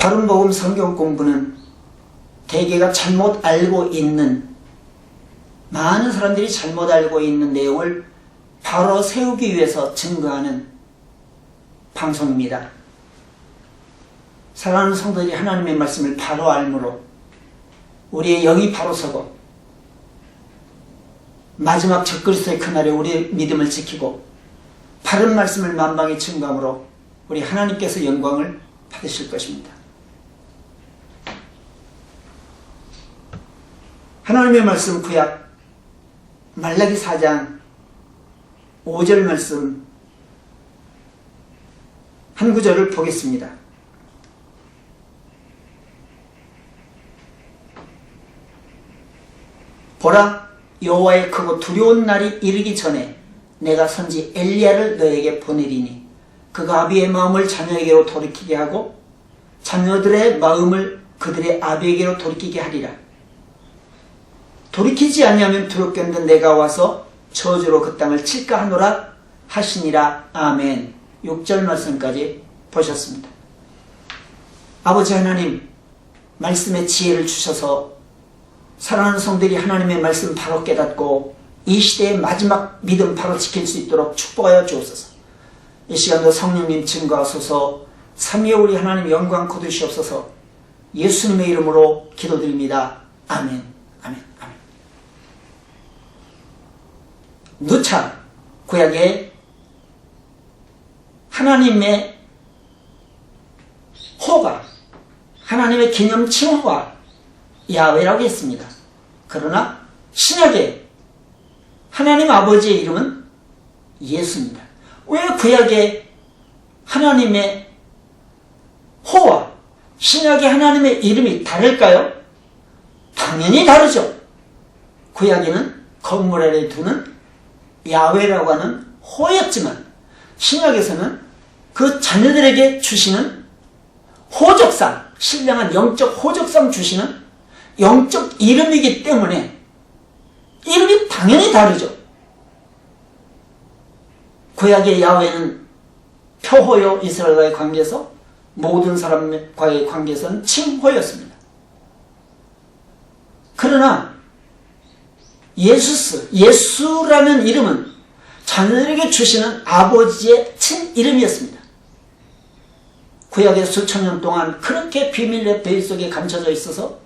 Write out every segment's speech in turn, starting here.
바른복음 성경 공부는 대개가 잘못 알고 있는, 많은 사람들이 잘못 알고 있는 내용을 바로 세우기 위해서 증거하는 방송입니다. 사랑하는 성도들이 하나님의 말씀을 바로 알므로 우리의 영이 바로 서고 마지막 적그리스도의 그날에 우리의 믿음을 지키고 바른 말씀을 만방에 증거함으로 우리 하나님께서 영광을 받으실 것입니다. 하나님의 말씀 구약 말라기 4장 5절 말씀 한 구절을 보겠습니다. 보라, 여호와의 크고 두려운 날이 이르기 전에 내가 선지 엘리야를 너에게 보내리니 그가 아비의 마음을 자녀에게로 돌이키게 하고 자녀들의 마음을 그들의 아비에게로 돌이키게 하리라. 돌이키지 아니하면 두렵겠는 내가 와서 저주로 그 땅을 칠까 하노라 하시니라. 아멘. 6절 말씀까지 보셨습니다. 아버지 하나님, 말씀의 지혜를 주셔서 사랑하는 성들이 하나님의 말씀 바로 깨닫고 이 시대의 마지막 믿음 바로 지킬 수 있도록 축복하여 주옵소서. 이 시간도 성령님 증거하소서. 삼위의 우리 하나님 영광 거두시옵소서. 예수님의 이름으로 기도드립니다. 아멘. 아멘. 아멘. 누차 구약에 하나님의 호가, 하나님의 기념 칭호가 야훼라고 했습니다. 그러나 신약에 하나님 아버지의 이름은 예수입니다. 왜 구약에 하나님의 호와 신약의 하나님의 이름이 다를까요? 당연히 다르죠. 구약에는 건물 아래 두는 야훼라고 하는 호였지만 신약에서는 그 자녀들에게 주시는 호적상, 신령한 영적 호적상 주시는 영적 이름이기 때문에 이름이 당연히 다르죠. 구약의 야훼는 표호요, 이스라엘과의 관계에서 모든 사람과의 관계에서는 칭호였습니다. 그러나 예수라는 이름은 자녀들에게 주시는 아버지의 친 이름이었습니다. 구약의 수천 년 동안 그렇게 비밀의 베일 속에 감춰져 있어서,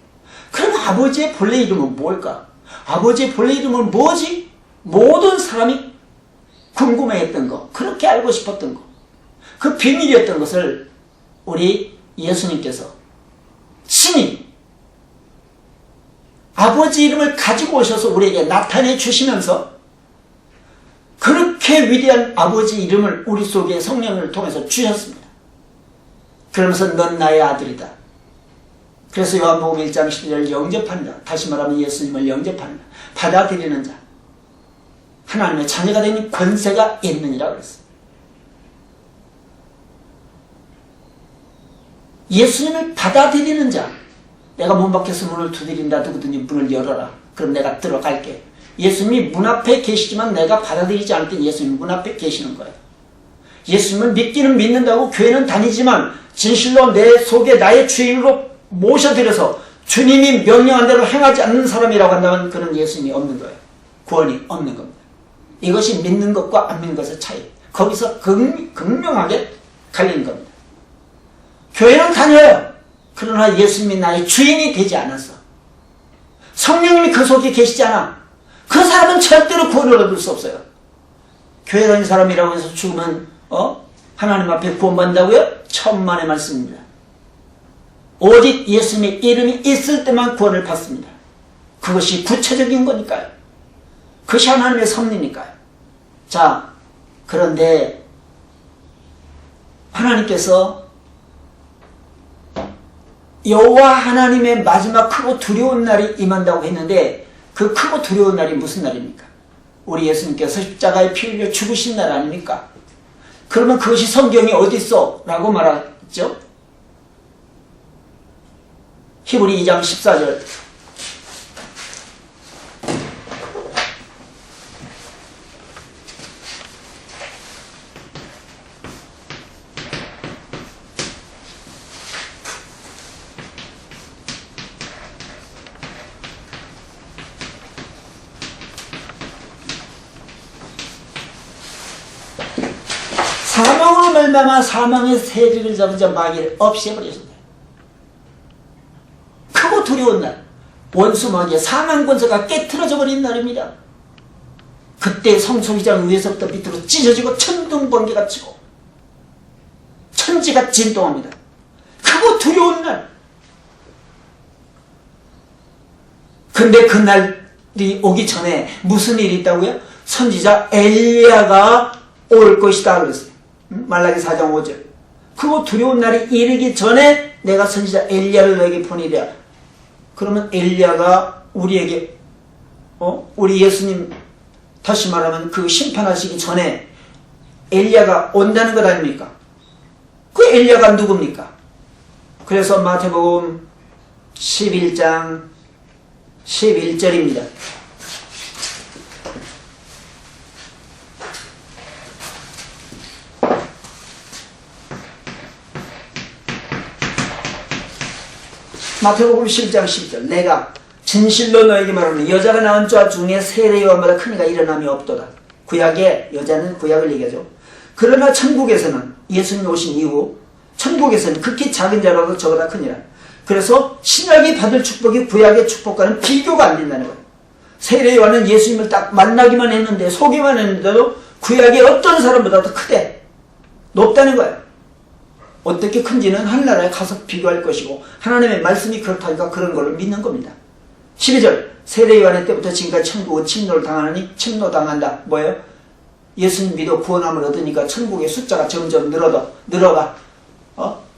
그럼 아버지의 본래 이름은 뭘까? 아버지의 본래 이름은 뭐지? 모든 사람이 궁금해했던 거, 그렇게 알고 싶었던 거, 그 비밀이었던 것을 우리 예수님께서 친히 아버지 이름을 가지고 오셔서 우리에게 나타내 주시면서 그렇게 위대한 아버지 이름을 우리 속에 성령을 통해서 주셨습니다. 그러면서 넌 나의 아들이다. 그래서 요한복음 1장 11절 영접하는 자, 다시 말하면 예수님을 영접하는 자, 받아들이는 자, 하나님의 자녀가 되는 권세가 있느니라 그랬어요. 예수님을 받아들이는 자, 내가 문 밖에서 문을 두드린다, 누구든지 문을 열어라. 그럼 내가 들어갈게. 예수님이 문 앞에 계시지만 내가 받아들이지 않을 때 예수님이 문 앞에 계시는 거예요. 예수님을 믿기는 믿는다고 교회는 다니지만 진실로 내 속에 나의 주인으로 모셔드려서 주님이 명령한 대로 행하지 않는 사람이라고 한다면 그는 예수님이 없는 거예요. 구원이 없는 겁니다. 이것이 믿는 것과 안 믿는 것의 차이. 거기서 극명하게 갈리는 겁니다. 교회는 다녀요. 그러나 예수님이 나의 주인이 되지 않았어. 성령님이 그 속에 계시지 않아. 그 사람은 절대로 구원을 얻을 수 없어요. 교회 다니는 사람이라고 해서 죽으면 하나님 앞에 구원받는다고요? 천만의 말씀입니다. 오직 예수님의 이름이 있을 때만 구원을 받습니다. 그것이 구체적인 거니까요. 그것이 하나님의 섭리니까요. 자, 그런데 하나님께서 여호와 하나님의 마지막 크고 두려운 날이 임한다고 했는데 그 크고 두려운 날이 무슨 날입니까? 우리 예수님께서 십자가에 피 흘려 죽으신 날 아닙니까? 그러면 그것이 성경이 어디 있어? 라고 말하죠. 히브리 2장 14절 사망으로 말미암아 사망의 세리를 잡은 마귀를 없애버렸습니다. 크고 두려운 날, 원수 마귀의 사망 권세가 깨트려져 버린 날입니다. 그때 성소기장 위에서부터 밑으로 찢어지고 천둥 번개가 치고 천지가 진동합니다. 크고 두려운 날. 근데 그날이 오기 전에 무슨 일이 있다고요? 선지자 엘리야가 올 것이다 그랬어요. 말라기 4장 5절. 그거 두려운 날이 이르기 전에 내가 선지자 엘리야를 너에게 보내리라. 그러면 엘리야가 우리에게 우리 예수님 다시 말하면 그 심판하시기 전에 엘리야가 온다는 것 아닙니까? 그 엘리야가 누굽니까? 그래서 마태복음 11장 11절입니다. 마태복음 11장 10절. 내가 진실로 너에게 말하노니 여자가 낳은 자 중에 세례 요한보다 큰 이가 일어남이 없도다. 구약의 여자는 구약을 얘기하죠. 그러나 천국에서는 예수님이 오신 이후 천국에서는 극히 작은 자라도 저보다 크니라. 그래서 신약이 받을 축복이 구약의 축복과는 비교가 안 된다는 거예요. 세례 요한은 예수님을 딱 만나기만 했는데 소개만 했는데도 구약의 어떤 사람보다도 크대. 높다는 거예요. 어떻게 큰지는 하늘나라에 가서 비교할 것이고 하나님의 말씀이 그렇다니까 그런 걸로 믿는 겁니다. 12절. 세례 요한의 때부터 지금까지 천국은 침노를 당하느니 침노당한다. 뭐예요? 예수님 믿어 구원함을 얻으니까 천국의 숫자가 점점 늘어가.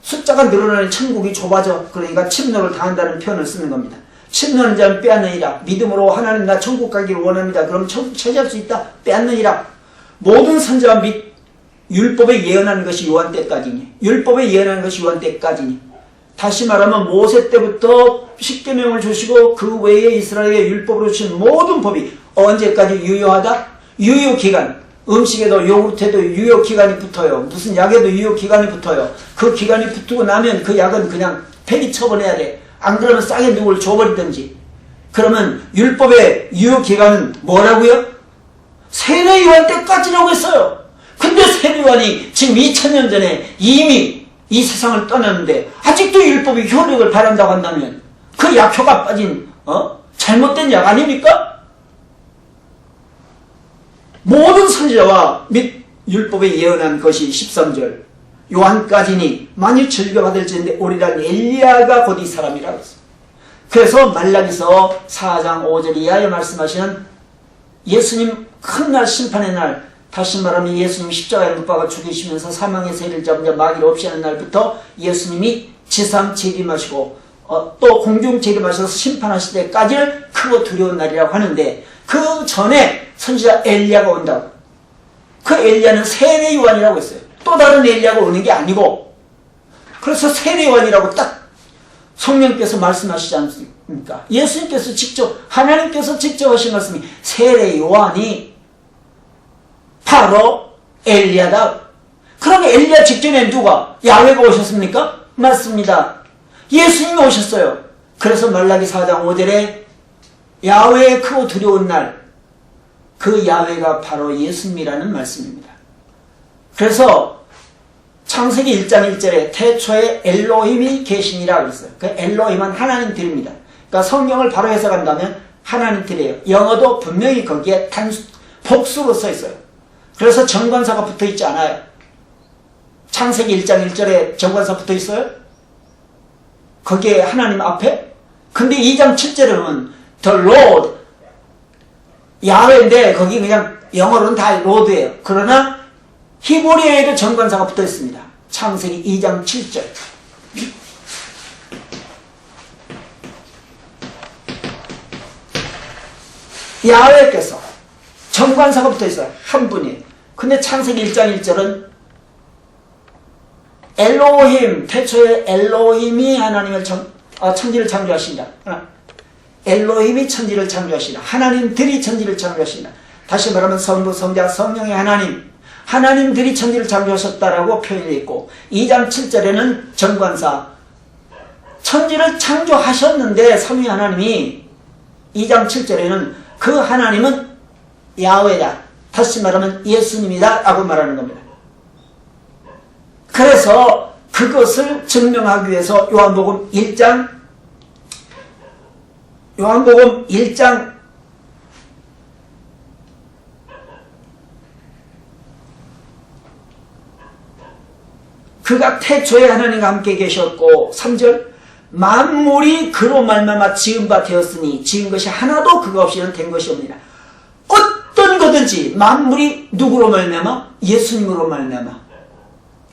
숫자가 늘어나니 천국이 좁아져. 그러니까 침노를 당한다는 표현을 쓰는 겁니다. 침노하는 자는 빼앗느니라. 믿음으로 하나님 나 천국 가기를 원합니다. 그럼 천국 차지할 수 있다. 빼앗느니라. 모든 선지자 및 율법에 예언하는 것이 요한 때까지니. 율법에 예언하는 것이 요한 때까지니. 다시 말하면 모세 때부터 십계명을 주시고 그 외에 이스라엘의 율법으로 주신 모든 법이 언제까지 유효하다? 유효기간. 음식에도 요구르트에도 유효기간이 붙어요. 무슨 약에도 유효기간이 붙어요. 그 기간이 붙고 나면 그 약은 그냥 폐기 처분해야 돼. 안 그러면 싸게 누굴 줘버리든지. 그러면 율법의 유효기간은 뭐라고요? 세례 요한 때까지라고 했어요. 근데 세례 요한이 지금 2000년 전에 이미 이 세상을 떠났는데 아직도 율법이 효력을 발한다고 한다면 그 약효가 빠진 잘못된 약 아닙니까? 모든 선지자와 및 율법에 예언한 것이 13절 요한까지니 만일 즐겨받을지인데 오리란 엘리야가 곧 이 사람이라고 했습니다. 그래서 말라기서 4장 5절 이하에 말씀하시는 예수님 큰 날 심판의 날, 다시 말하면 예수님 십자가에 못 박아 죽이시면서 사망의 세리를 잡은 마귀를 없애는 날부터 예수님이 지상 재림하시고 또 공중 재림하셔서 심판하실 때까지를 크고 두려운 날이라고 하는데 그 전에 선지자 엘리야가 온다고. 그 엘리야는 세례 요한이라고 했어요. 또 다른 엘리야가 오는 게 아니고. 그래서 세례 요한이라고 딱 성령께서 말씀하시지 않습니까? 예수님께서 직접, 하나님께서 직접 하신 말씀이 세례 요한이 바로 엘리야다. 그럼 엘리야 직전에 누가? 야훼가 오셨습니까? 맞습니다. 예수님이 오셨어요. 그래서 말라기 4장 5절에 야훼의 크고 두려운 날, 그 야훼가 바로 예수님이라는 말씀입니다. 그래서 창세기 1장 1절에 태초에 엘로힘이 계시니라 그랬어요. 그 엘로힘은 하나님들입니다. 그러니까 성경을 바로 해석한다면 하나님들이에요. 영어도 분명히 거기에 복수로 써 있어요. 그래서 정관사가 붙어 있지 않아요. 창세기 1장 1절에 정관사 붙어 있어요? 거기에 하나님 앞에? 근데 2장 7절에 보면 The Lord 야훼인데 거기 그냥 영어로는 다 로드예요. 그러나 히브리어에도 정관사가 붙어 있습니다. 창세기 2장 7절. 야훼께서 정관사가 붙어 있어요. 한 분이. 근데 창세기 1장 1절은 엘로힘, 태초에 엘로힘이 하나님을 천지를 창조하신다. 엘로힘이 천지를 창조하시나. 하나님들이 천지를 창조하시나. 다시 말하면 성부, 성자, 성령의 하나님들이 천지를 창조하셨다라고 표현이 있고 2장 7절에는 정관사 천지를 창조하셨는데 삼위 하나님이 2장 7절에는 그 하나님은 야훼다. 다시 말하면 예수님이다 라고 말하는 겁니다. 그래서 그것을 증명하기 위해서 요한복음 1장 그가 태초에 하나님과 함께 계셨고 3절 만물이 그로 말미암아 지은 바 되었으니 지은 것이 하나도 그가 없이는 된 것이 없느니라. 어떤 거든지 만물이 누구로 말미암아? 예수님으로 말미암아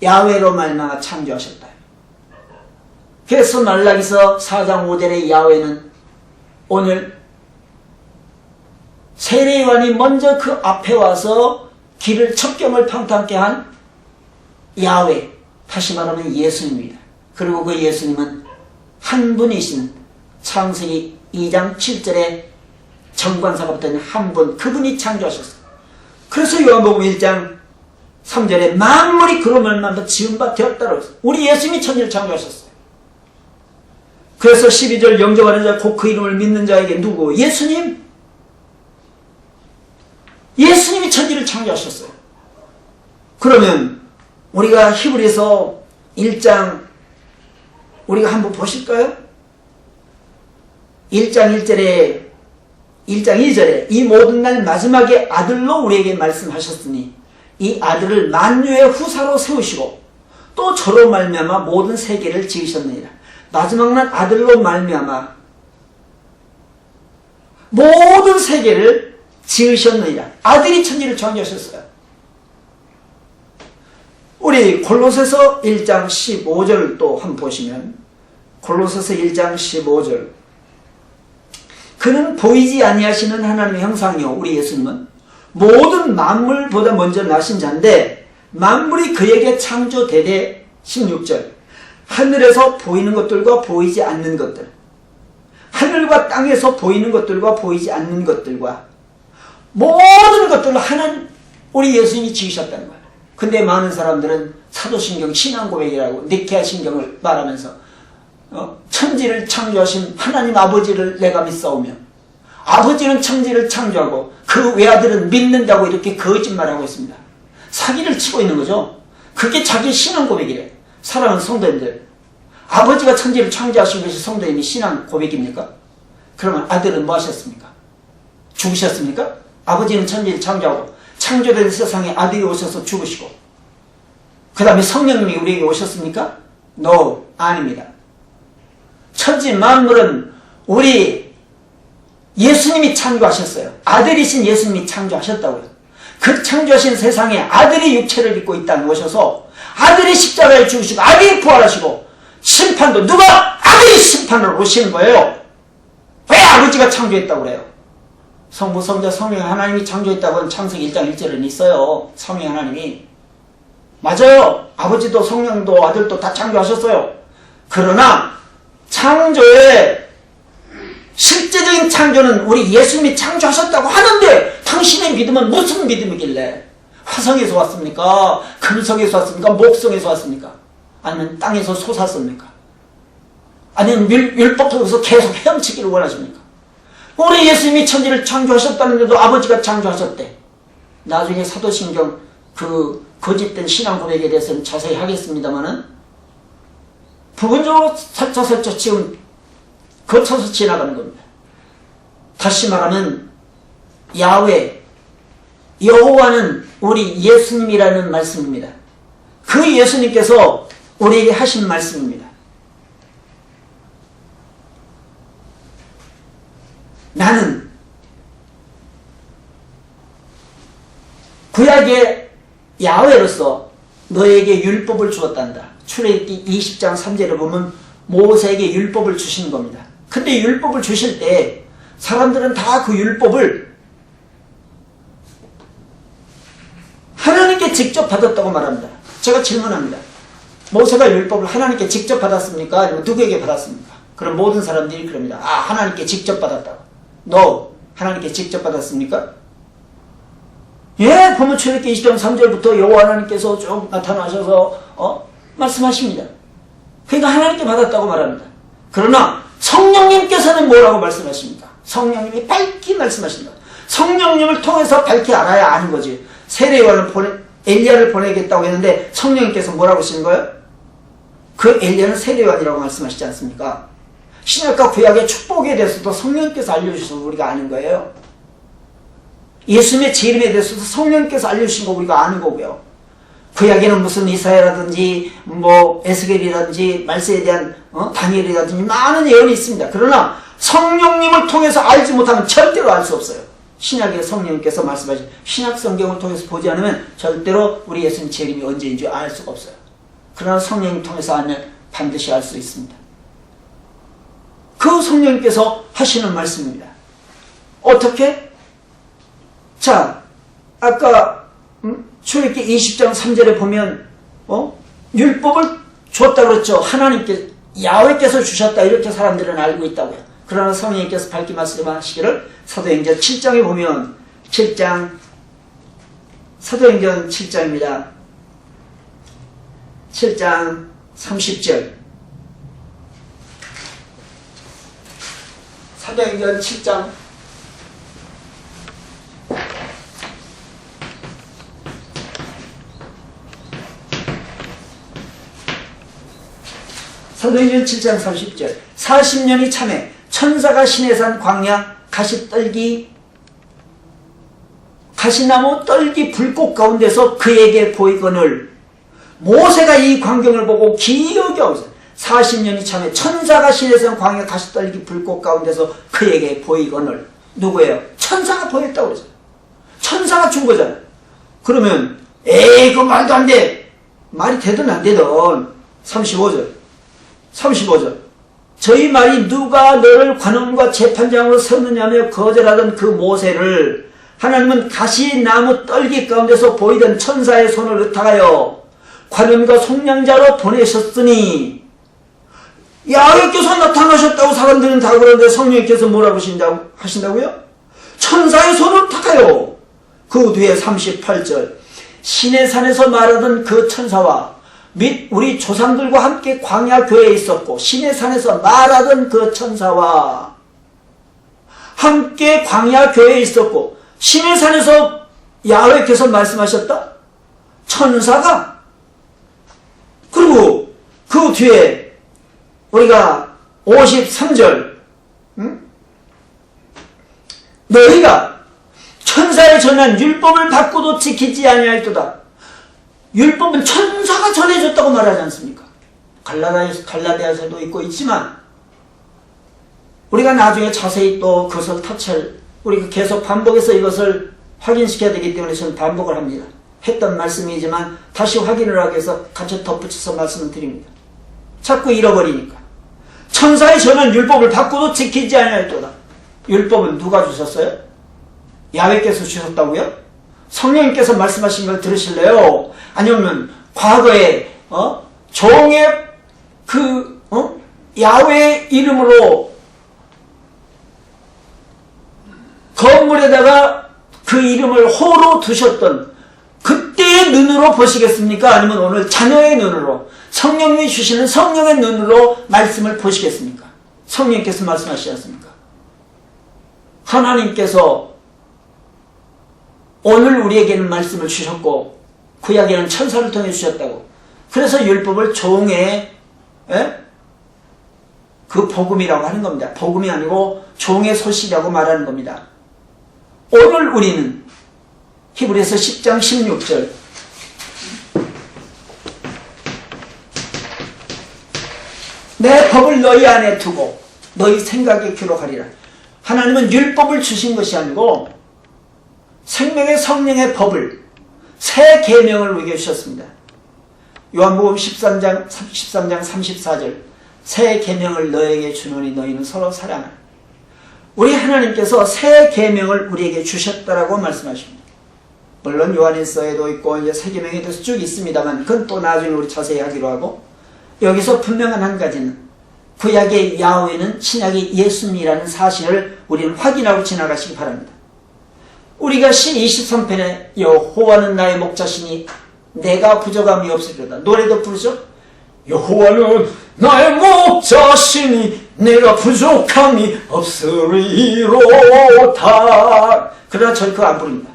야훼로 말미암아 창조하셨다. 그래서 말라기서 4장 5절의 야훼는 오늘 세례요한이 먼저 그 앞에 와서 길을 첩경을 평탄케 한 야훼, 다시 말하면 예수님입니다. 그리고 그 예수님은 한 분이신 창세기 2장 7절에 정관사가 붙은 한 분, 그분이 창조하셨어요. 그래서 요한복음 1장 3절에 만물이 그로 말미암아 지은 바 되었다고 했어요. 우리 예수님이 천지를 창조하셨어요. 그래서 12절 영접하는 자 곧 그 이름을 믿는 자에게 누구? 예수님? 예수님이 천지를 창조하셨어요. 그러면 우리가 히브리서 1장 우리가 한번 보실까요? 1장 2절에 이 모든 날 마지막에 아들로 우리에게 말씀하셨으니 이 아들을 만유의 후사로 세우시고 또 저로 말미암아 모든 세계를 지으셨느니라. 마지막 날 아들로 말미암아 모든 세계를 지으셨느니라. 아들이 천지를 창조하셨어요. 우리 골로새서 1장 15절 또 한번 보시면 골로새서 1장 15절 그는 보이지 아니하시는 하나님의 형상이요 우리 예수님은 모든 만물보다 먼저 나신 자인데 만물이 그에게 창조되되 16절 하늘에서 보이는 것들과 보이지 않는 것들 하늘과 땅에서 보이는 것들과 보이지 않는 것들과 모든 것들을 하나님 우리 예수님이 지으셨다는 거예요. 근데 많은 사람들은 사도신경 신앙고백이라고 니케아 신경을 말하면서 천지를 창조하신 하나님 아버지를 내가 믿사오며 아버지는 천지를 창조하고 그 외아들은 믿는다고 이렇게 거짓말하고 있습니다. 사기를 치고 있는 거죠. 그게 자기 신앙고백이래. 사랑하는 성도님들, 아버지가 천지를 창조하신 것이 성도님이 신앙고백입니까? 그러면 아들은 뭐 하셨습니까? 죽으셨습니까? 아버지는 천지를 창조하고 창조된 세상에 아들이 오셔서 죽으시고 그 다음에 성령님이 우리에게 오셨습니까? No, 아닙니다. 천지 만물은 우리 예수님이 창조하셨어요. 아들이신 예수님이 창조하셨다고요. 그 창조하신 세상에 아들이 육체를 입고 이 땅에 오셔서 아들이 십자가에 죽으시고 아들이 부활하시고 심판도 누가? 아들이 심판을 오시는 거예요. 왜 아버지가 창조했다고 그래요? 성부, 성자, 성령 하나님이 창조했다고는 창세기 1장 1절은 있어요. 성령 하나님이. 맞아요. 아버지도 성령도 아들도 다 창조하셨어요. 그러나 창조의 실제적인 창조는 우리 예수님이 창조하셨다고 하는데 당신의 믿음은 무슨 믿음이길래? 화성에서 왔습니까? 금성에서 왔습니까? 목성에서 왔습니까? 아니면 땅에서 솟았습니까? 아니면 율법적으로서 계속 헤엄치기를 원하십니까? 우리 예수님이 천지를 창조하셨다는데도 아버지가 창조하셨대. 나중에 사도신경 그 거짓된 신앙 고백에 대해서는 자세히 하겠습니다만은 부분적으로 살짝 지금 거쳐서 지나가는 겁니다. 다시 말하면 야훼 여호와는 우리 예수님이라는 말씀입니다. 그 예수님께서 우리에게 하신 말씀입니다. 나는 구약의 야훼로서 너에게 율법을 주었단다. 출애굽기 20장 3절에 보면 모세에게 율법을 주시는 겁니다. 근데 율법을 주실 때 사람들은 다 그 율법을 하나님께 직접 받았다고 말합니다. 제가 질문합니다. 모세가 율법을 하나님께 직접 받았습니까? 아니면 누구에게 받았습니까? 그럼 모든 사람들이 그럽니다. 아, 하나님께 직접 받았다고. No, 하나님께 직접 받았습니까? 예, 보면 출애굽기 20장 3절부터 여호와 하나님께서 쭉 나타나셔서 말씀하십니다. 그러니까 하나님께 받았다고 말합니다. 그러나 성령님께서는 뭐라고 말씀하십니까? 성령님이 밝히 말씀하신다. 성령님을 통해서 밝히 알아야 아는 거지. 세례요한을 엘리야를 보내겠다고 했는데 성령님께서 뭐라고 하시는 거예요? 그 엘리야는 세례요한이라고 말씀하시지 않습니까? 신약과 구약의 축복에 대해서도 성령님께서 알려주셔서 우리가 아는 거예요. 예수님의 재림에 대해서도 성령님께서 알려주신 거 우리가 아는 거고요. 구약에는 무슨 이사야라든지 뭐 에스겔이라든지 말세에 대한 다니엘이라든지 많은 예언이 있습니다. 그러나 성령님을 통해서 알지 못하면 절대로 알 수 없어요. 신약의 성령님께서 말씀하신 신약 성경을 통해서 보지 않으면 절대로 우리 예수님 재림이 언제인 줄 알 수가 없어요. 그러나 성령님 통해서 알면 반드시 알 수 있습니다. 그 성령님께서 하시는 말씀입니다. 어떻게? 자, 아까 출애굽기 20장 3절에 보면 율법을 줬다고 그랬죠. 하나님께 야훼께서 주셨다 이렇게 사람들은 알고 있다고요. 그러나 성령님께서 밝게 말씀하시기를 사도행전 7장에 보면 7장 사도행전 7장입니다. 7장 30절 사도행전 7장 사도행전 7장 30절 40년이 참에 천사가 시내산 광야 가시나무 떨기 불꽃 가운데서 그에게 보이거늘 모세가 이 광경을 보고 기억이 없어요. 40년이 참에 천사가 시내산 광야 가시떨기 불꽃 가운데서 그에게 보이거늘 누구예요? 천사가 보였다고 그랬어요. 천사가 준 거잖아요. 그러면 에이 그 말도 안 돼. 말이 되든 안 되든 35절 저희 말이 누가 너를 관원과 재판장으로 세우느냐며 거절하던 그 모세를 하나님은 가시나무 떨기 가운데서 보이던 천사의 손을 의탁하여 관원과 속량자로 보내셨으니 야훼께서 나타나셨다고 사람들은 다 그러는데 성령님께서 뭐라고 하신다고요? 천사의 손을 의탁하여 그 뒤에 38절 시내산에서 말하던 그 천사와 및 우리 조상들과 함께 광야 교회에 있었고 시내산에서 말하던 그 천사와 함께 광야 교회에 있었고 시내산에서 야훼께서 말씀하셨다? 천사가 그리고 그 뒤에 우리가 53절 너희가 천사의 전한 율법을 받고도 지키지 아니하였도다. 율법은 천사가 전해줬다고 말하지 않습니까? 갈라디아서도 있고 있지만 우리가 나중에 자세히 또 그것을 우리가 계속 반복해서 이것을 확인시켜야 되기 때문에 저는 반복을 합니다. 했던 말씀이지만 다시 확인을 하기 위해서 같이 덧붙여서 말씀을 드립니다. 자꾸 잃어버리니까. 천사의 전한 율법을 받고도 지키지 아니하였도다. 율법은 누가 주셨어요? 야훼께서 주셨다고요? 성령님께서 말씀하신 걸 들으실래요? 아니면 과거에 종의 야훼의 이름으로 건물에다가 그 이름을 호로 두셨던 그때의 눈으로 보시겠습니까? 아니면 오늘 자녀의 눈으로 성령님이 주시는 성령의 눈으로 말씀을 보시겠습니까? 성령님께서 말씀하시지 않습니까? 하나님께서 오늘 우리에게는 말씀을 주셨고 구약에는 천사를 통해 주셨다고. 그래서 율법을 종의 그 복음이라고 하는 겁니다. 복음이 아니고 종의 소식이라고 말하는 겁니다. 오늘 우리는 히브리서 10장 16절 내 법을 너희 안에 두고 너희 생각에 기록하리라. 하나님은 율법을 주신 것이 아니고 생명의 성령의 법을 새 계명을 우리에게 주셨습니다. 요한복음 13장 34절 새 계명을 너에게 주노니 너희는 서로 사랑하라. 우리 하나님께서 새 계명을 우리에게 주셨다라고 말씀하십니다. 물론 요한일서에도 있고 이제 새 계명에 대해서 쭉 있습니다만 그건 또 나중에 우리 자세히 하기로 하고 여기서 분명한 한 가지는 구약의 야훼는 신약의 예수님이라는 사실을 우리는 확인하고 지나가시기 바랍니다. 우리가 시 23편에 여호와는 나의 목자시니 내가 부족함이 없으리로다. 노래도 부르죠? 여호와는 나의 목자시니 내가 부족함이 없으리로다. 그러나 저는 그거 안 부릅니다.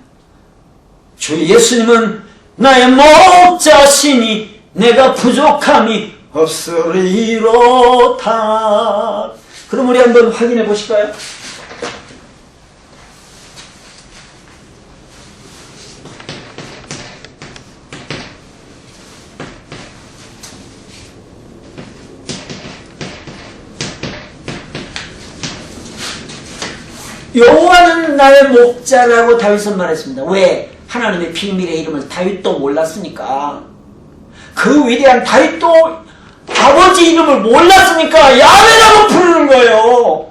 주 예수님은 나의 목자시니 내가 부족함이 없으리로다. 그럼 우리 한번 확인해 보실까요? 여호와는 나의 목자라고 다윗은 말했습니다. 왜? 하나님의 비밀의 이름을 다윗도 몰랐으니까. 그 위대한 다윗도 아버지 이름을 몰랐으니까 야훼라고 부르는 거예요.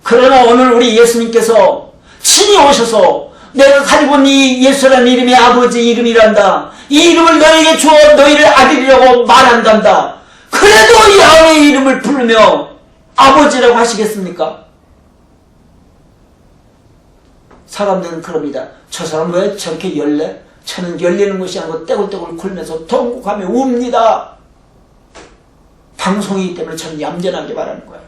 그러나 오늘 우리 예수님께서 친히 오셔서 내가 가지고 있는 이 예수라는 이름이 아버지 이름이란다. 이 이름을 너에게 주어 너희를 아들이라고 말한단다. 그래도 야훼의 이름을 부르며 아버지라고 하시겠습니까? 사람들은 그럽니다. 저 사람 왜 저렇게 열래? 저는 열리는 것이 아니고 떼굴떼굴 굴면서 통곡하며 웁니다. 방송이기 때문에 저는 얌전하게 말하는 거예요.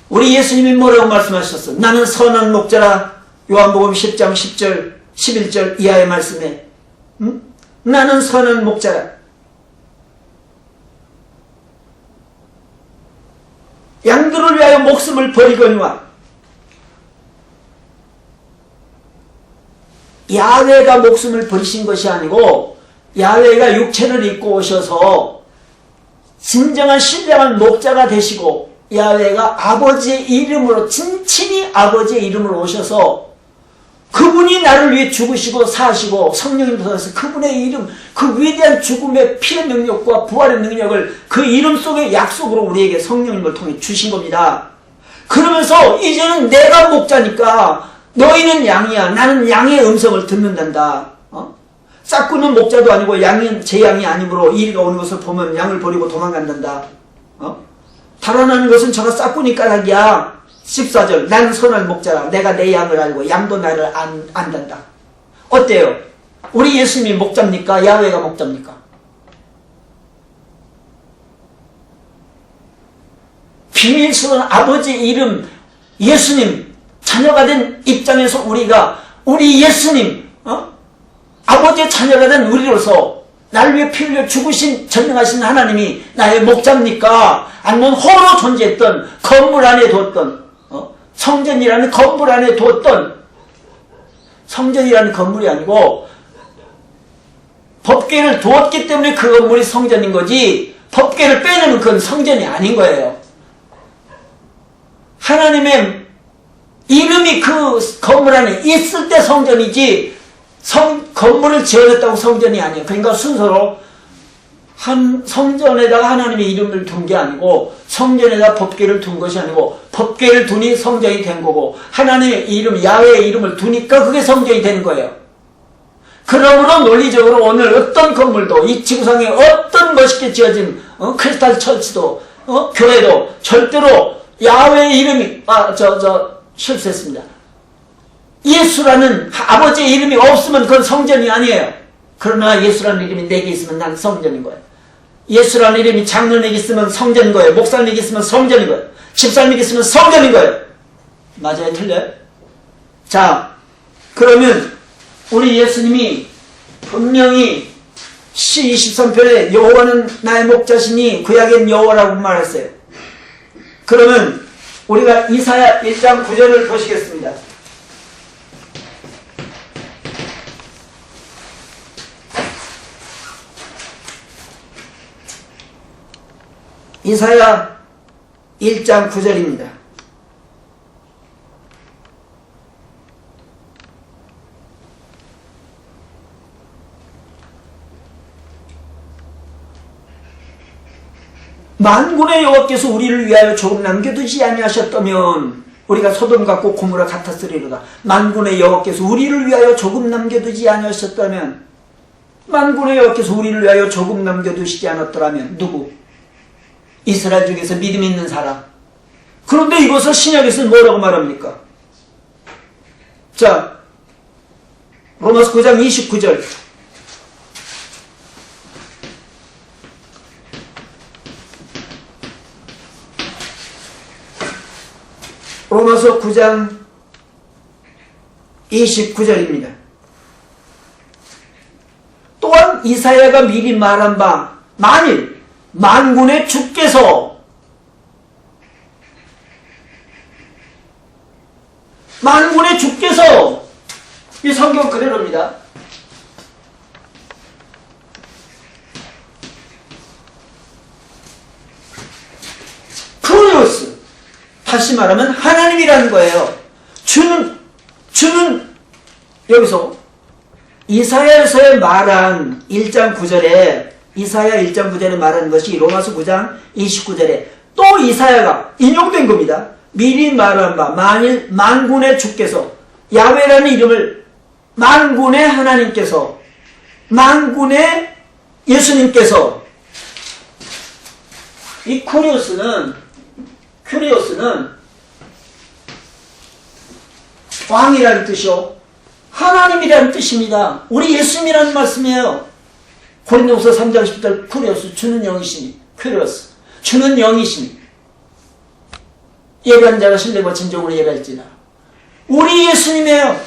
우리 예수님이 뭐라고 말씀하셨어? 나는 선한 목자라. 요한복음 10장 10절 11절 이하의 말씀에 나는 선한 목자라. 양들을 위하여 목숨을 버리거니와. 야훼가 목숨을 버리신 것이 아니고 야훼가 육체를 입고 오셔서 진정한 신령한 목자가 되시고 야훼가 아버지의 이름으로 친히 아버지의 이름으로 오셔서 그분이 나를 위해 죽으시고 사시고 성령님 통해서 그분의 이름, 그 위대한 죽음의 피의 능력과 부활의 능력을 그 이름 속의 약속으로 우리에게 성령님을 통해 주신 겁니다. 그러면서 이제는 내가 목자니까 너희는 양이야. 나는 양의 음성을 듣는단다. 싹구는 목자도 아니고 양은 제 양이 아니므로 이리가 오는 것을 보면 양을 버리고 도망간단다. 달아나는 것은 저가 싹구니 까닭이야. 14절 나는 선한 목자라. 내가 내 양을 알고 양도 나를 안단다. 어때요? 우리 예수님이 목자입니까? 야훼가 목자입니까? 비밀스러운 아버지의 이름 예수님 자녀가 된 입장에서 우리가 우리 예수님 아버지의 자녀가 된 우리로서 나를 위해 피 흘려 죽으신 전능하신 하나님이 나의 목자입니까? 아니면 홀로 존재했던 건물 안에 두었던 성전이라는 건물 안에 두었던 성전이라는 건물이 아니고 법궤를 두었기 때문에 그 건물이 성전인 거지 법궤를 빼내면 그건 성전이 아닌 거예요. 하나님의 이름이 그 건물 안에 있을 때 성전이지 건물을 지어냈다고 성전이 아니에요. 그러니까 순서로 한 성전에다가 하나님의 이름을 둔 게 아니고 성전에다 법궤를 둔 것이 아니고 법궤를 두니 성전이 된 거고 하나님의 이름 야훼의 이름을 두니까 그게 성전이 되는 거예요. 그러므로 논리적으로 오늘 어떤 건물도 이 지구상에 어떤 멋있게 지어진 크리스탈 처치도 교회도 절대로 야훼의 이름이 실수했습니다. 예수라는 아버지의 이름이 없으면 그건 성전이 아니에요. 그러나 예수라는 이름이 내게 있으면 난 성전인 거예요. 예수라는 이름이 장로에게 있으면 성전인 거예요. 목사님에게 있으면 성전인 거예요. 집사님에게 있으면 성전인 거예요. 맞아요? 틀려요? 자, 그러면 우리 예수님이 분명히 시 23편에 여호와는 나의 목자시니 구약엔 여호와라고 말했어요. 그러면 우리가 이사야 1장 9절을 보시겠습니다. 이사야 1장 9절입니다. 만군의 여호와께서 우리를 위하여 조금 남겨두지 아니하셨다면 우리가 소돔 같고 고모라 같았으리로다. 만군의 여호와께서 우리를 위하여 조금 남겨두지 아니하셨다면 만군의 여호와께서 우리를 위하여 조금 남겨두시지 않았더라면 누구? 이스라엘 중에서 믿음 있는 사람. 그런데 이것을 신약에서는 뭐라고 말합니까? 자, 로마서 9장 29절. 로마서 9장 29절입니다. 이사야가 미리 말한 바 만일 만군의 주께서 이 성경 그대로입니다. 크로니오스, 다시 말하면 하나님이라는 거예요. 주는 여기서 이사야에서 말한 1장 9절에 이사야 1장 9절에 말하는 것이 로마서 9장 29절에 또 이사야가 인용된 겁니다. 미리 말한 바 만일 만군의 주께서 야훼라는 이름을 만군의 하나님께서 만군의 예수님께서 이 큐리오스는 왕이라는 뜻이요 하나님이라는 뜻입니다. 우리 예수님이라는 말씀이에요. 고린도후서 3장 10절 큐리오스 주는 영이시니 큐리오스 주는 영이시니 예배하는 자가 신뢰와 진정으로 예배할지나 우리 예수님이에요.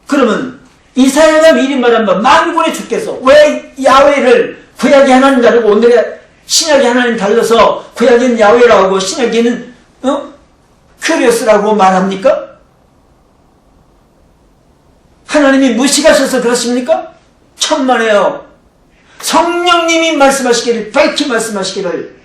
그러면 이사야가 미리 말한 바 만군의 주께서 왜 야훼를 구약의 하나님 다르고 오늘의 신약의 하나님 달라서 구약에는 야훼라고 하고 신약에는 큐리오스라고 말합니까? 하나님이 무식하셔서 그렇습니까? 천만에요. 성령님이 말씀하시기를 밝히 말씀하시기를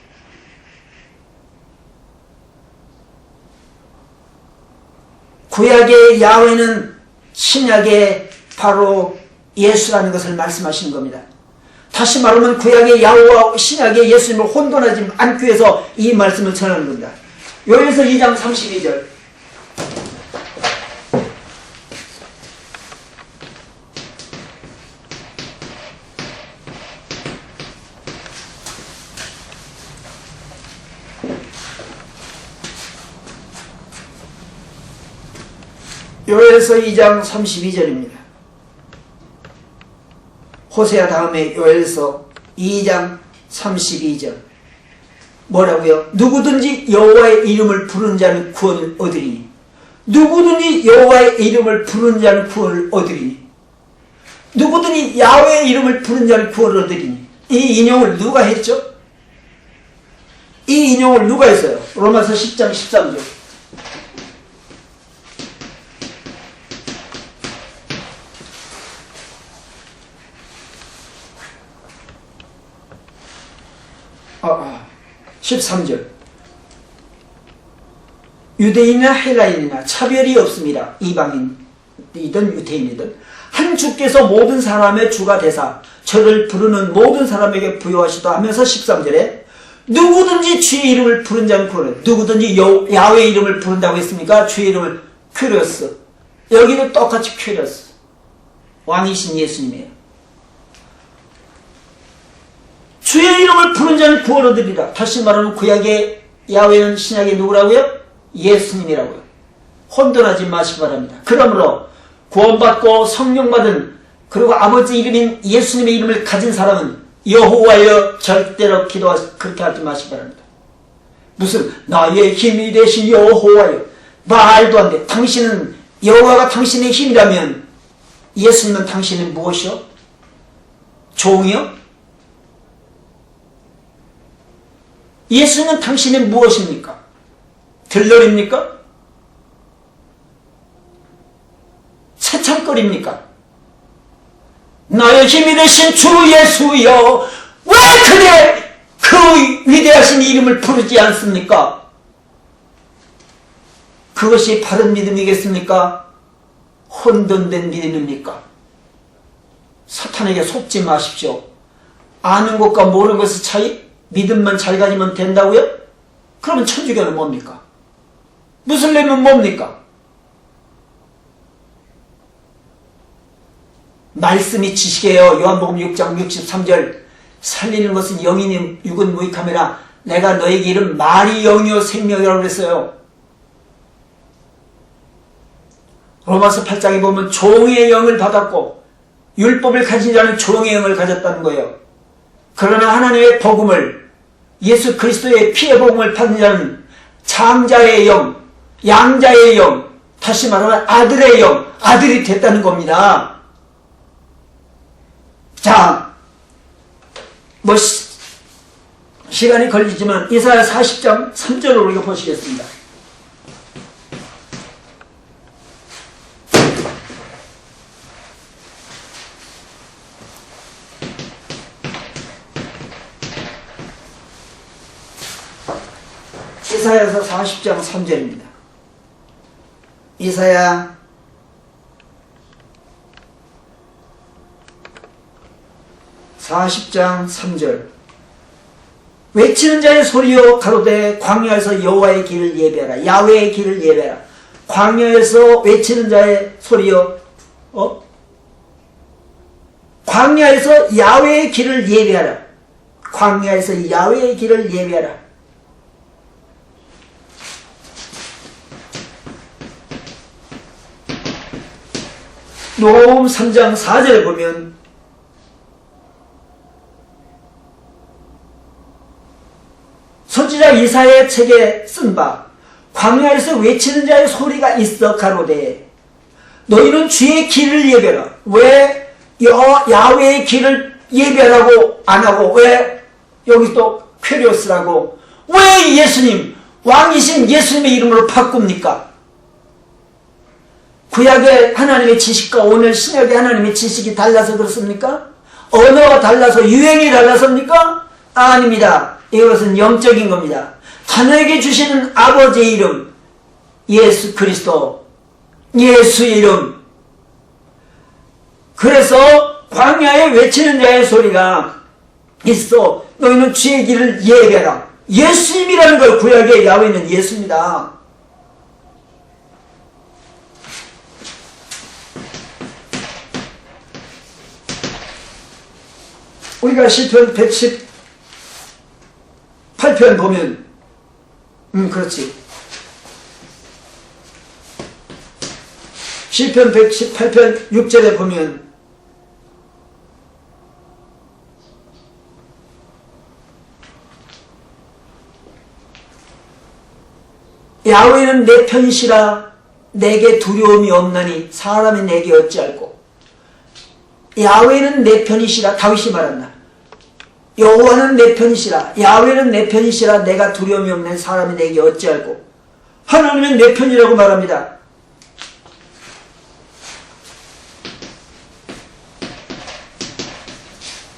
구약의 야훼는 신약의 바로 예수라는 것을 말씀하시는 겁니다. 다시 말하면 구약의 야훼와 신약의 예수님을 혼돈하지 않기 위해서 이 말씀을 전하는 겁니다. 요엘서 2장 32절 요엘서 2장 32절입니다. 호세아 다음에 요엘서 2장 32절 뭐라고요? 누구든지 여호와의 이름을 부르는 자는 구원을 얻으리니 누구든지 여호와의 이름을 부르는 자는 구원을 얻으리니 누구든지 야훼의 이름을 부르는 자는 구원을 얻으리니 이 인용을 누가 했죠? 이 인용을 누가 했어요? 로마서 10장 13절 아, 13절 유대인이나 헬라인이나 차별이 없습니다. 이방인이든 유대인이든 한 주께서 모든 사람의 주가 되사 저를 부르는 모든 사람에게 부여하시다 하면서 13절에 누구든지 주의 이름을 부른 자는 구원을 누구든지 야훼의 이름을 부른다고 했습니까? 주의 이름을 큐리오스 여기도 똑같이 큐리오스 왕이신 예수님이에요. 주의 이름을 부른 자는 구원 얻으리라. 다시 말하면 구약의 야훼는 신약의 누구라고요? 예수님이라고요. 혼돈하지 마시기 바랍니다. 그러므로 구원받고 성령받은 그리고 아버지 이름인 예수님의 이름을 가진 사람은 여호와여 절대로 그렇게 하지 마시기 바랍니다. 무슨 나의 힘이 되신 여호와여 말도 안 돼. 당신은 여호와가 당신의 힘이라면 예수님은 당신의 무엇이요? 종이요? 예수는 당신의 무엇입니까? 들러리입니까? 채창거리입니까? 나의 힘이 되신 주 예수여 왜 그대 그 위대하신 이름을 부르지 않습니까? 그것이 바른 믿음이겠습니까? 혼돈된 믿음입니까? 사탄에게 속지 마십시오. 아는 것과 모르는 것의 차이? 믿음만 잘 가지면 된다고요? 그러면 천주교는 뭡니까? 무슬림은 뭡니까? 말씀이 지식이에요. 요한복음 6장 63절 살리는 것은 영이니 육은 무익함이라 내가 너에게 이른 말이 영이요 생명이라고 그랬어요. 로마서 8장에 보면 종의 영을 받았고 율법을 가진 자는 종의 영을 가졌다는 거예요. 그러나 하나님의 복음을 예수 그리스도의 피의 복음을 받는 자는 장자의 영, 양자의 영, 다시 말하면 아들의 영, 아들이 됐다는 겁니다. 자, 뭐 시간이 걸리지만 이사야 40장 3절을 우리가 보시겠습니다. 이사야서 40장 3절입니다. 이사야 40장 3절. 외치는 자의 소리여 가로되 광야에서 여호와의 길을 예배하라. 야훼의 길을 예배하라. 광야에서 외치는 자의 소리여 광야에서 야훼의 길을 예배하라. 광야에서 야훼의 길을 예배하라. 누가복음 3장 4절에 보면 선지자 이사야의 책에 쓴 바 광야에서 외치는 자의 소리가 있어 가로되 너희는 주의 길을 예배하라. 왜 야훼의 길을 예배하라고 안 하고 왜 여기 또 퀘리오스라고 왜 예수님 왕이신 예수님의 이름으로 바꿉니까? 구약의 하나님의 지식과 오늘 신약의 하나님의 지식이 달라서 그렇습니까? 언어가 달라서 유행이 달라서입니까? 아닙니다. 이것은 영적인 겁니다. 자녀에게 주시는 아버지의 이름 예수 그리스도 예수의 이름. 그래서 광야에 외치는 자의 소리가 있어 너희는 주의 길을 예배하라. 예수님이라는 걸 구약의 야훼는 예수입니다. 우리가 시편 118편 보면 그렇지. 시편 118편 6절에 보면 야훼는 내 편이시라 내게 두려움이 없나니 사람이 내게 어찌할꼬. 야훼는 내 편이시라 다윗이 말한다. 여호와는 내 편이시라 야훼는 내 편이시라 내가 두려움이 없는 사람이 내게 어찌할꼬. 하나님은 내 편이라고 말합니다.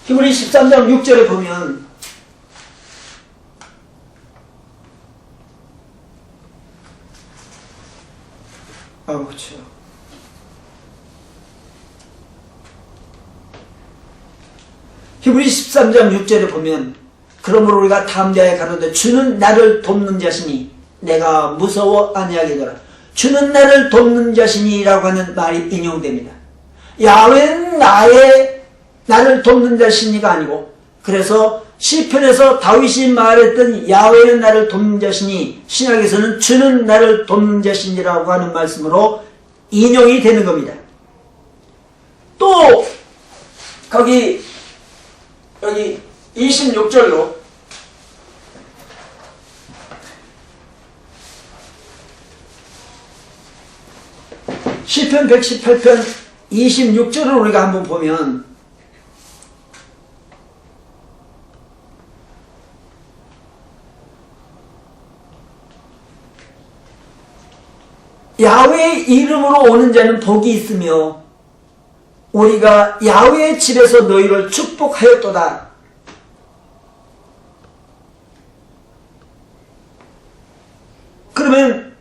히브리 13장 6절에 보면 그렇죠. 히브리 13장 6절에 보면 그러므로 우리가 담대하게 가로되 주는 나를 돕는 자시니 내가 무서워 아니하겠노라. 주는 나를 돕는 자시니라고 하는 말이 인용됩니다. 야훼는 나를 돕는 자시니가 아니고 그래서 시편에서 다윗이 말했던 야훼는 나를 돕는 자시니 신약에서는 주는 나를 돕는 자시니라고 하는 말씀으로 인용이 되는 겁니다. 또 여기 26절로 시편 118편 26절을 우리가 한번 보면 야훼의 이름으로 오는 자는 복이 있으며 우리가 야훼의 집에서 너희를 축복하였도다. 그러면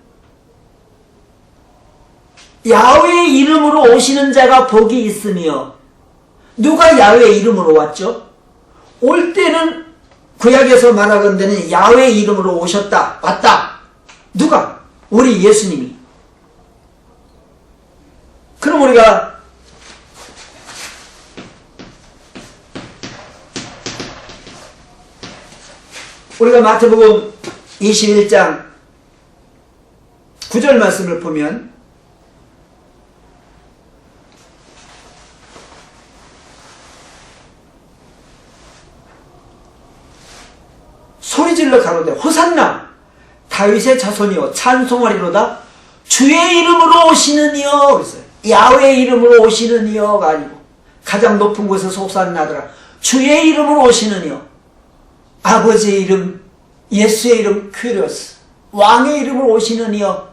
야훼의 이름으로 오시는 자가 복이 있으며 누가 야훼의 이름으로 왔죠? 올 때는 구약에서 말하건대는 야훼의 이름으로 오셨다. 왔다. 누가? 우리 예수님이. 그럼 우리가 마태복음 21장 9절 말씀을 보면 소리질러 가로되 호산나 다윗의 자손이여 찬송하리로다 주의 이름으로 오시는 이여 그랬어요. 야훼의 이름으로 오시는 이여가 아니고 가장 높은 곳에서 호산나더라 주의 이름으로 오시는 이요, 아버지의 이름, 예수의 이름 큐리오스, 왕의 이름으로 오시는 이요.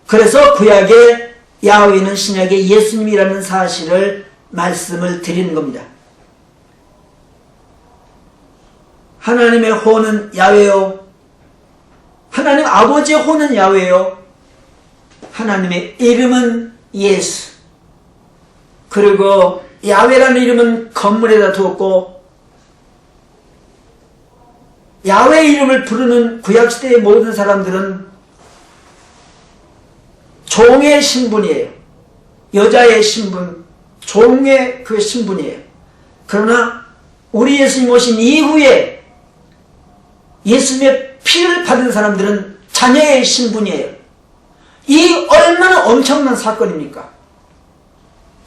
그래서 구약의 야훼는 신약의 예수님이라는 사실을 말씀을 드리는 겁니다. 하나님의 호는 야훼요, 하나님 아버지의 호는 야훼요, 하나님의 이름은 예수. 그리고 야훼라는 이름은 건물에다 두었고, 야훼 이름을 부르는 구약시대의 모든 사람들은 종의 신분이에요. 여자의 신분, 종의 그 신분이에요. 그러나 우리 예수님 오신 이후에 예수님의 피를 받은 사람들은 자녀의 신분이에요. 이 얼마나 엄청난 사건입니까?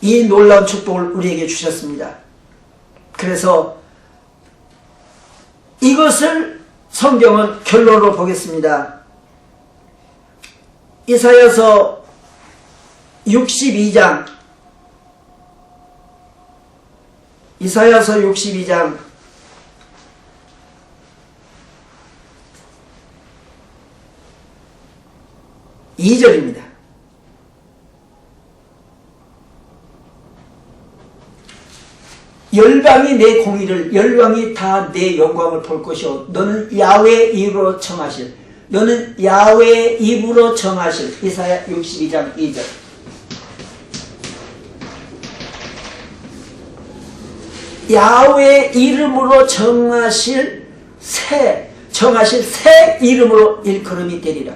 이 놀라운 축복을 우리에게 주셨습니다. 그래서 이것을 성경은 결론으로 보겠습니다. 이사야서 62장, 이사야서 62장 2절입니다. 열방이 내 공의를, 열방이 다 내 영광을 볼 것이요, 너는 야훼 입으로 청하실, 너는 야훼 입으로 청하실. 이사야 62장 2절. 야훼 이름으로 정하실 새 이름으로 일컬음이 되리라.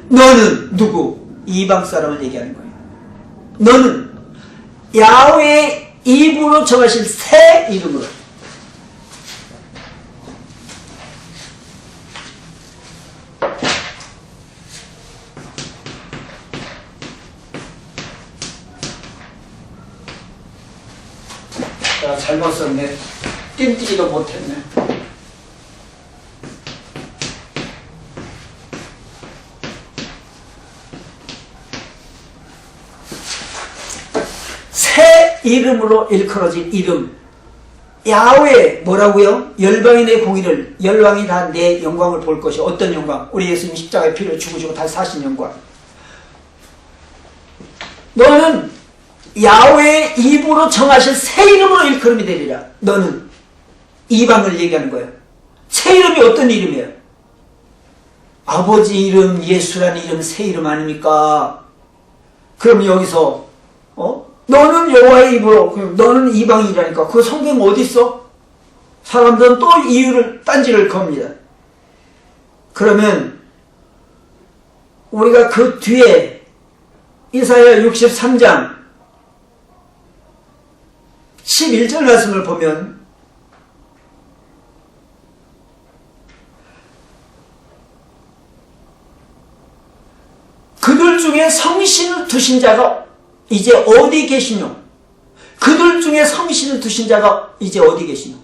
너는 누구? 이방 사람을 얘기하는 거예요. 너는 야훼 입으로 정하실 새 이름으로. 자, 잘못 썼네. 띵뛰기도 못했네. 새 이름으로 일컬어진 이름. 야훼 뭐라고요? 열방이 내 공의를, 열방이 다 내 영광을 볼 것이. 어떤 영광? 우리 예수님 십자가의 피를 죽으시고 다시 사신 영광. 너는 야훼 입으로 정하실 새 이름으로 일컬음이 되리라. 너는 이방을 얘기하는 거예요. 새 이름이 어떤 이름이에요? 아버지 이름, 예수라는 이름, 새 이름 아닙니까? 그럼 여기서 너는 여호와의 입으로, 너는 이방이라니까. 그 성경 어디 있어? 사람들은 또 이유를, 딴지를 겁니다. 그러면 우리가 그 뒤에 이사야 63장 11절 말씀을 보면, 그들 중에 성신을 두신 자가 이제 어디 계시뇨? 그들 중에 성신을 두신 자가 이제 어디 계시뇨?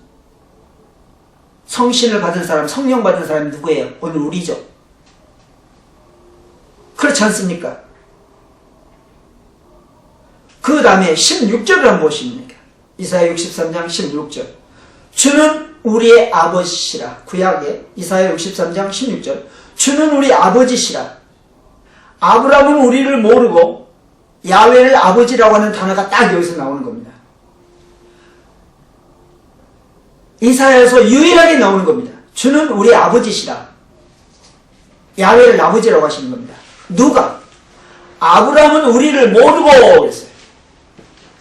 성신을 받은 사람, 성령 받은 사람이 누구예요? 오늘 우리죠. 그렇지 않습니까? 그 다음에 16절을 한번 보십니까? 이사야 63장 16절. 주는 우리의 아버지시라. 구약에 이사야 63장 16절. 주는 우리 아버지시라. 아브라함은 우리를 모르고 야훼를 아버지라고 하는 단어가 딱 여기서 나오는 겁니다. 이사야에서 유일하게 나오는 겁니다. 주는 우리 아버지시라. 야훼를 아버지라고 하시는 겁니다. 누가? 아브라함은 우리를 모르고 그랬어요.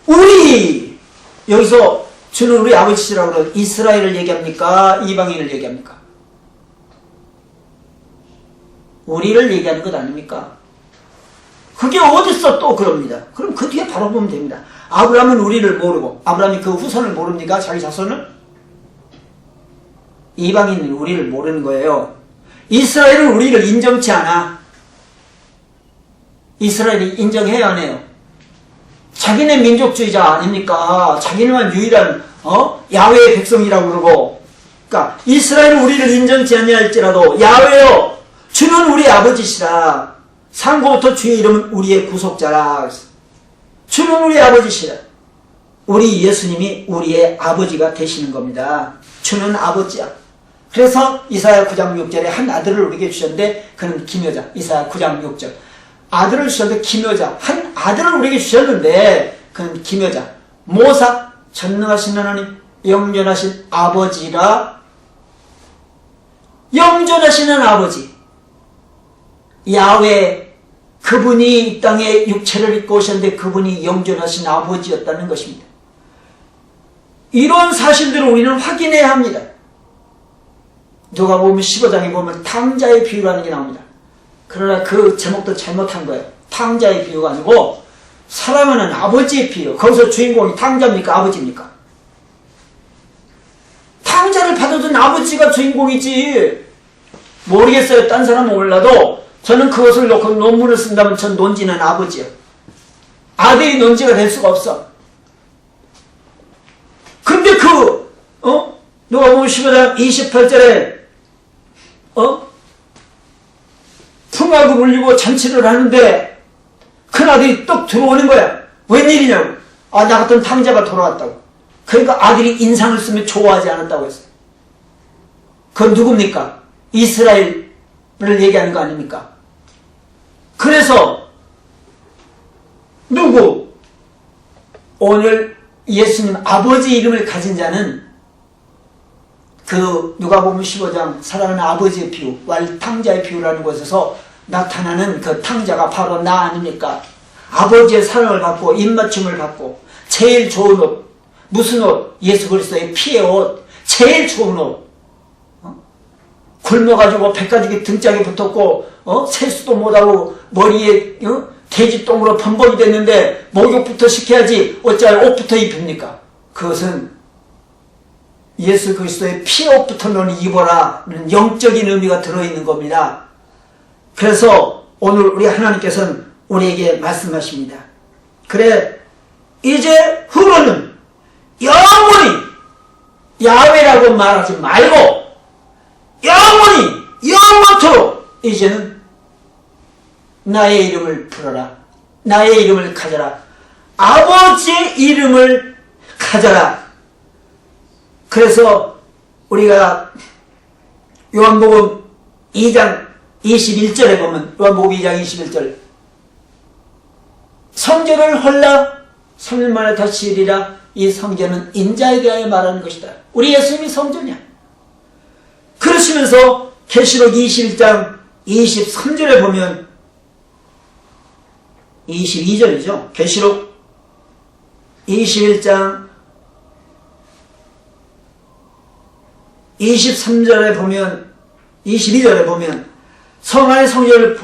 우리! 여기서 주는 우리 아버지시라고 그러면 이스라엘을 얘기합니까? 이방인을 얘기합니까? 우리를 얘기하는 것 아닙니까? 그게 어딨어 또 그럽니다. 그럼 그 뒤에 바로 보면 됩니다. 아브라함은 우리를 모르고, 아브라함이 그 후손을 모릅니까? 자기 자손을? 이방인은 우리를 모르는 거예요. 이스라엘은 우리를 인정치 않아. 이스라엘이 인정해야 하네요. 자기네 민족주의자 아닙니까? 자기네만 유일한 야훼의 백성이라고 그러고. 그러니까 이스라엘은 우리를 인정치 아니할지라도 야훼여 주는 우리 아버지시라. 상고부터 주의 이름은 우리의 구속자라. 주는 우리 아버지시라. 우리 예수님이 우리의 아버지가 되시는 겁니다. 주는 아버지야. 그래서 이사야 9장 6절에 한 아들을 우리에게 주셨는데 그는 기묘자. 이사야 9장 6절. 아들을 주셨는데 기묘자. 한 아들을 우리에게 주셨는데 그는 기묘자. 모사, 전능하신 하나님, 영존하신 아버지라. 영존하시는 아버지. 야훼, 그분이 이 땅에 육체를 입고 오셨는데 그분이 영존하신 아버지였다는 것입니다. 이런 사실들을 우리는 확인해야 합니다. 누가복음 15장에 보면 탕자의 비유라는 게 나옵니다. 그러나 그 제목도 잘못한 거예요. 탕자의 비유가 아니고 사랑하는 아버지의 비유. 거기서 주인공이 탕자입니까? 아버지입니까? 탕자를 받아준 아버지가 주인공이지. 모르겠어요. 딴 사람은 몰라도 저는 그것을 놓고 논문을 쓴다면 전 논지는 아버지요. 아들이 논지가 될 수가 없어. 근데 누가복음 15장 28절에 풍악을 울리고 잔치를 하는데 큰아들이 떡 들어오는 거야. 웬일이냐고. 나 같은 탕자가 돌아왔다고. 그러니까 아들이 인상을 쓰면 좋아하지 않았다고 했어요. 그건 누굽니까? 이스라엘을 얘기하는 거 아닙니까? 그래서 누구? 오늘 예수님 아버지 이름을 가진 자는 그 누가복음 15장 사랑하는 아버지의 비유, 탕자의 비유라는 곳에서 나타나는 그 탕자가 바로 나 아닙니까? 아버지의 사랑을 받고 입맞춤을 받고 제일 좋은 옷, 무슨 옷? 예수 그리스도의 피의 옷, 제일 좋은 옷. 굶어가지고 백가죽이 등짝에 붙었고 세수도 못하고 머리에 돼지똥으로 범벅이 됐는데 목욕부터 시켜야지 어찌하여 옷부터 입힙니까? 그것은 예수 그리스도의 피의 옷부터 너는 입어라는 영적인 의미가 들어있는 겁니다. 그래서 오늘 우리 하나님께서는 우리에게 말씀하십니다. 그래, 이제 후로는 영원히 야훼라고 말하지 말고 영원히 영원토록 이제는 나의 이름을 부르라. 나의 이름을 가져라. 아버지의 이름을 가져라. 그래서 우리가 요한복음 2장 21절에 보면 요한복음 2장 21절 성전을 헐라 3일 만에 다시 이리라. 이 성전은 인자에 대하여 말하는 것이다. 우리 예수님이 성전이야. 그러시면서 계시록 21장 23절에 보면 22절이죠. 계시록 21장 23절에 보면 22절에 보면 성 안의 성전을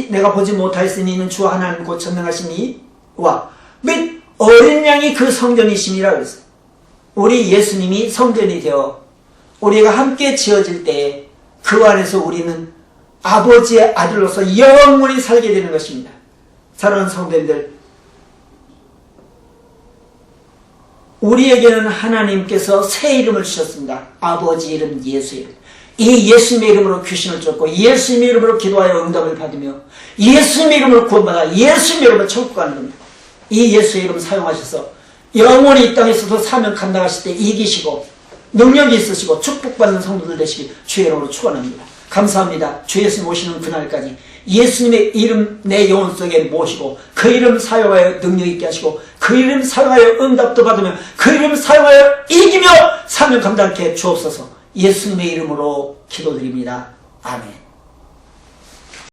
내가 보지 못하였으니 이는 주 하나님 곧 전능하신 이와 및 어린 양이 그 성전이심이라 그랬어요. 우리 예수님이 성전이 되어 우리가 함께 지어질 때에 그 안에서 우리는 아버지의 아들로서 영원히 살게 되는 것입니다. 사랑하는 성도님들, 우리에게는 하나님께서 새 이름을 주셨습니다. 아버지 이름, 예수 이름. 이 예수님의 이름으로 귀신을 쫓고 예수님의 이름으로 기도하여 응답을 받으며 예수님의 이름으로 구원받아 예수님의 이름으로 천국 가는 겁니다. 이 예수의 이름 사용하셔서 영원히 이 땅에서도 사명 감당하실 때 이기시고 능력이 있으시고 축복받는 성도들 되시길 주의 이름으로 축원합니다. 감사합니다. 주 예수님 오시는 그날까지 예수님의 이름 내 영혼 속에 모시고 그 이름 사용하여 능력 있게 하시고 그 이름 사용하여 응답도 받으며 그 이름 사용하여 이기며 사명 감당케 주옵소서. 예수님의 이름으로 기도드립니다. 아멘.